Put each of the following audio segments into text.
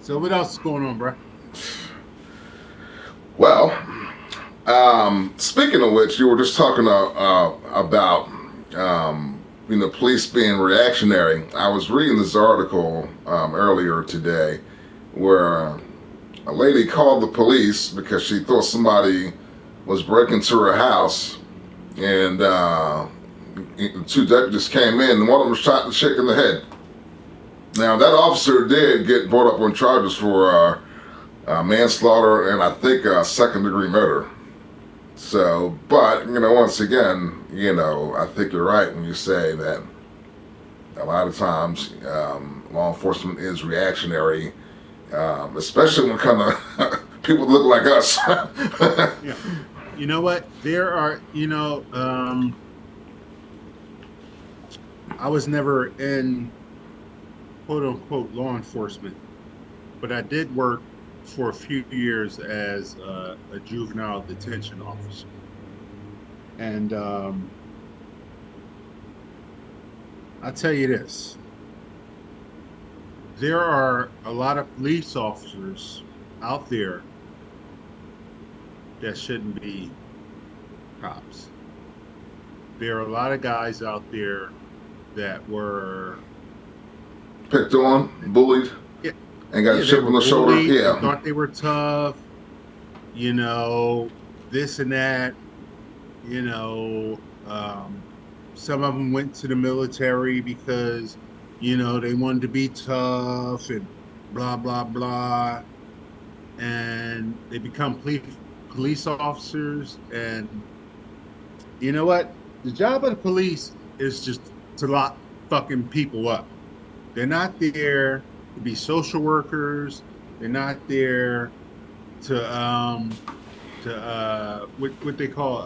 So what else is going on, bro? Well, speaking of which, you were just talking about police being reactionary. I was reading this article earlier today where a lady called the police because she thought somebody was breaking into her house, and two deputies came in, and one of them was shot and shaken the head. Now that officer did get brought up on charges for manslaughter and I think second-degree murder. So, but once again, I think you're right when you say that a lot of times law enforcement is reactionary, especially when kind of people look like us. Yeah. You know what? There are, I was never in quote unquote law enforcement, but I did work for a few years as a juvenile detention officer. And I'll tell you this, there are a lot of police officers out there that shouldn't be cops. There are a lot of guys out there that were Picked on, bullied, yeah, and got a yeah, they chip were on the shoulder. bullied, they Yeah, thought they were tough, this and that, you know, um, some of them went to the military because, they wanted to be tough and blah, blah, blah. And they become police officers. And you know what? The job of the police is just to lock fucking people up. They're not there to be social workers. They're not there to what they call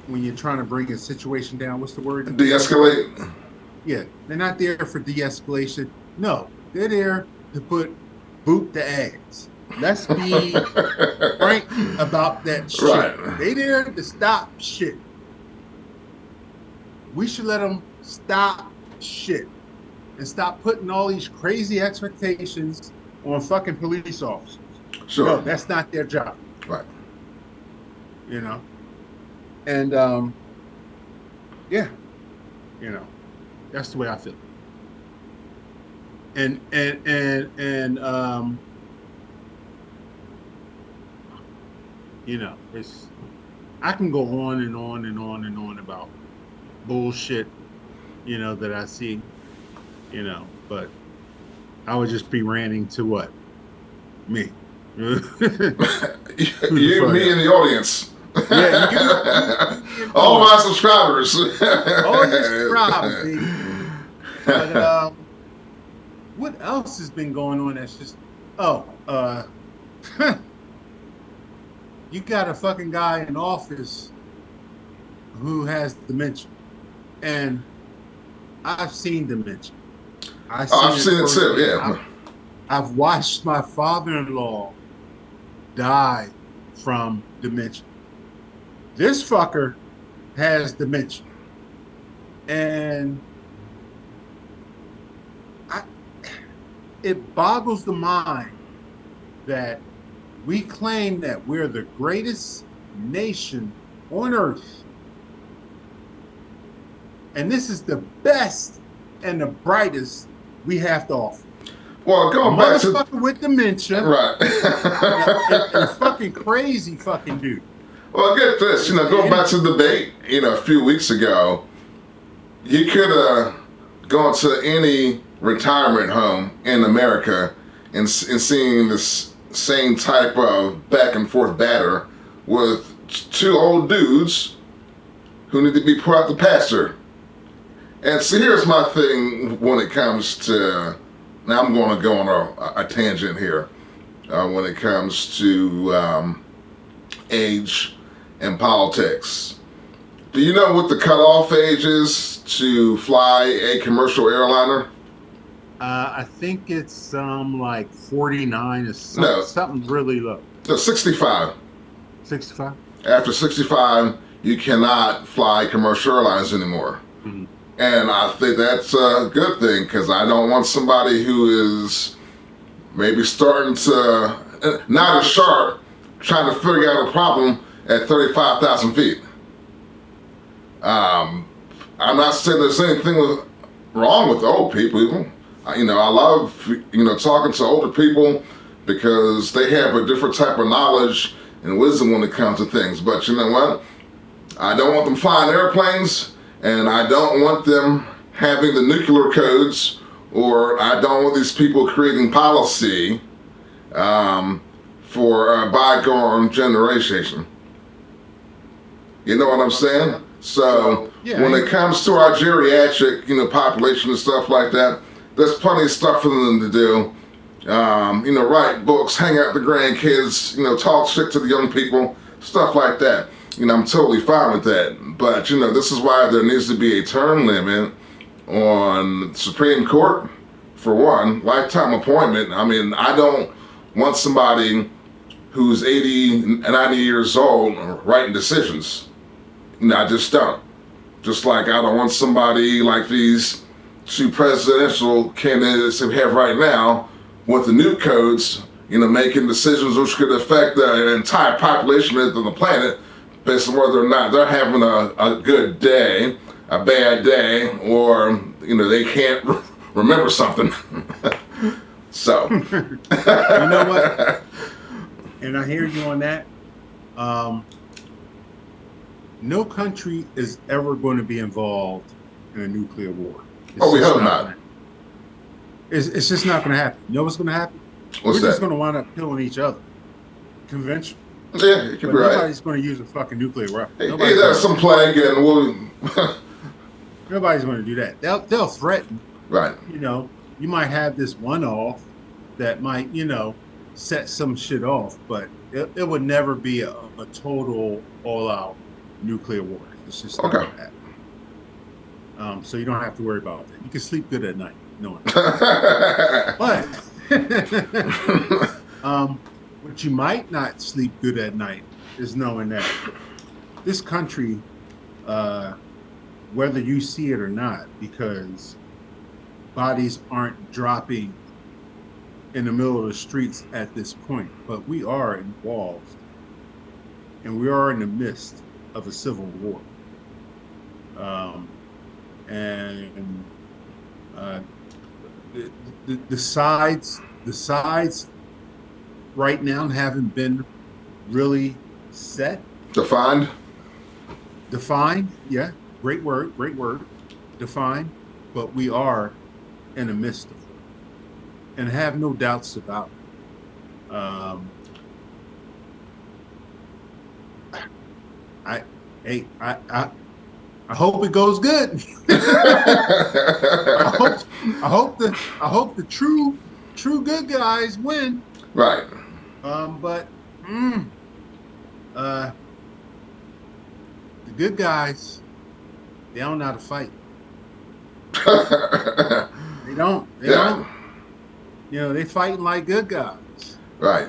when you're trying to bring a situation down. What's the word you use? de-escalate. Yeah, they're not there for de-escalation. No, they're there to put boot the ass. Let's be frank about that shit. Right. They there to stop shit. We should let them stop shit and stop putting all these crazy expectations on fucking police officers. No, Sure. that's not their job, Right. you know. And yeah, you know, that's the way I feel. And it's I can go on and on and on and on about bullshit, that I see, but I would just be ranting to what? Me. Who the You, fuck me, else? and the audience. Yeah, you and All all. my subscribers. All your subscribers, baby. But what else has been going on that's just you got a fucking guy in office who has dementia. And I've seen dementia. I've Oh, seen I've it seen it too. firsthand. Yeah. I've watched my father-in-law die from dementia. This fucker has dementia. And I, it boggles the mind that we claim that we're the greatest nation on earth. And this is the best and the brightest we have to offer. Well, A going back to motherfucker with dementia right. and a fucking crazy fucking dude. Well, get this. Going back to the debate. A few weeks ago, you could have gone to any retirement home in America and seen this same type of back and forth batter with two old dudes who need to be put out the pasture. And so here's my thing when it comes to. Now I'm going to go on a tangent here when it comes to age and politics. Do you know what the cutoff age is to fly a commercial airliner? I think it's like 49 or No, something really low. no, 65. 65? After 65, you cannot fly commercial airlines anymore. Mm-hmm. And I think that's a good thing because I don't want somebody who is maybe starting to, not as sharp, trying to figure out a problem at 35,000 feet. Um, I'm not saying there's anything wrong with old people. I love, talking to older people because they have a different type of knowledge and wisdom when it comes to things. But you know what? I don't want them flying airplanes, and I don't want them having the nuclear codes, or I don't want these people creating policy for a bygone generation. You know what I'm saying? So Yeah, when it comes to our geriatric, population and stuff like that, there's plenty of stuff for them to do. Write books, hang out with the grandkids, talk shit to the young people, stuff like that. I'm totally fine with that. But, this is why there needs to be a term limit on Supreme Court, for one, lifetime appointment. I mean, I don't want somebody who's 80 and 90 years old writing decisions. I just don't. Just like I don't want somebody like these two presidential candidates we have right now with the new codes, making decisions which could affect the entire population of the planet based on whether or not they're having a good day, a bad day, or, they can't remember something. So. you know what? And I hear you on that. No country is ever going to be involved in a nuclear war. We hope not. It's just not going to happen. You know what's going to happen? What's We're that? just going to wind up killing each other. Conventional. Yeah, you could But be right. nobody's going to use a fucking nuclear weapon. Hey, there's some plague and Nobody's going to do that. They'll threaten. Right. You might have this one-off that might, set some shit off, but it would never be a total all-out nuclear war. It's just not going to happen. So you don't have to worry about that. You can sleep good at night knowing that. But what you might not sleep good at night is knowing that this country, whether you see it or not, because bodies aren't dropping in the middle of the streets at this point, but we are involved and we are in the midst of a civil war. The sides right now haven't been really set. Defined. Yeah, great word. Defined, but we are in the midst of it, and have no doubts about it. I hope it goes good. I hope the true good guys win. Right. But the good guys, they don't know how to fight. They don't. They don't. They fighting like good guys. Right.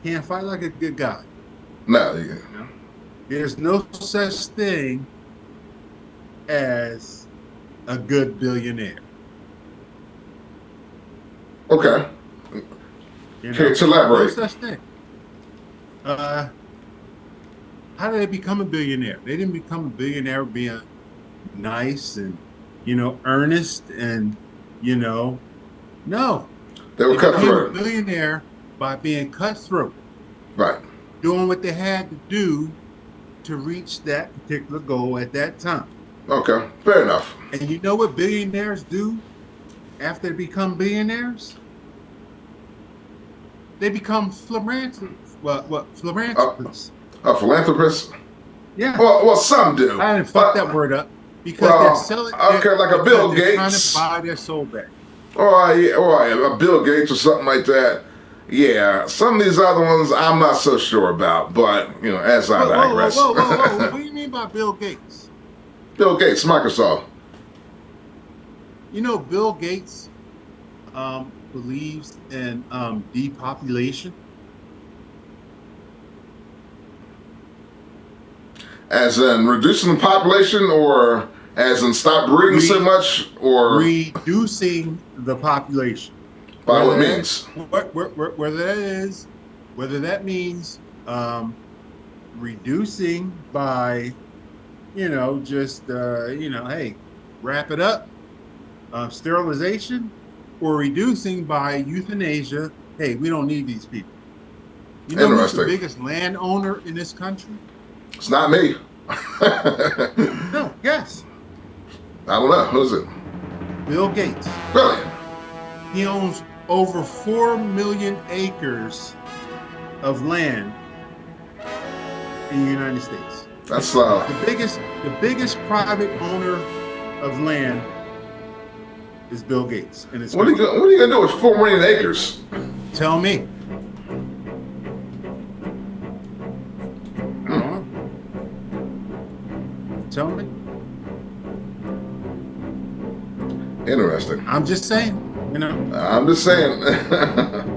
Can't fight like a good guy. No. There's no such thing as a good billionaire. Okay. Can you elaborate? No such thing. How did they become a billionaire? They didn't become a billionaire being nice and, earnest and, no. They were cutthroat. Became a billionaire by being cutthroat. Right. Doing what they had to do to reach that particular goal at that time. Okay, fair enough. And you know what billionaires do after they become billionaires? They become philanthropists. Philanthropists. Philanthropists? Yeah. Well, some do. I didn't fuck that word up because they're selling. Okay, like a Bill Gates. Trying to buy their soul back. Or a Bill Gates or something like that. Yeah, some of these other ones I'm not so sure about, but as I digress. Whoa! What do you mean by Bill Gates? Bill Gates, Microsoft. Bill Gates believes in depopulation. As in reducing the population, or As in stop breeding so much, or reducing the population. by what Whether means? whether that is, whether that means reducing by, just hey, wrap it up, sterilization, or reducing by euthanasia. Hey, we don't need these people. You know who's the Interesting. biggest landowner in this country? It's not me. No, yes, I don't know. Who's it? Bill Gates. Really? He owns over 4 million acres of land in the United States. That's The biggest private owner of land is Bill Gates and his what are you company. what are you gonna do with 4 million acres? Tell me. I don't know. Tell me. Interesting. I'm just saying. I'm just saying.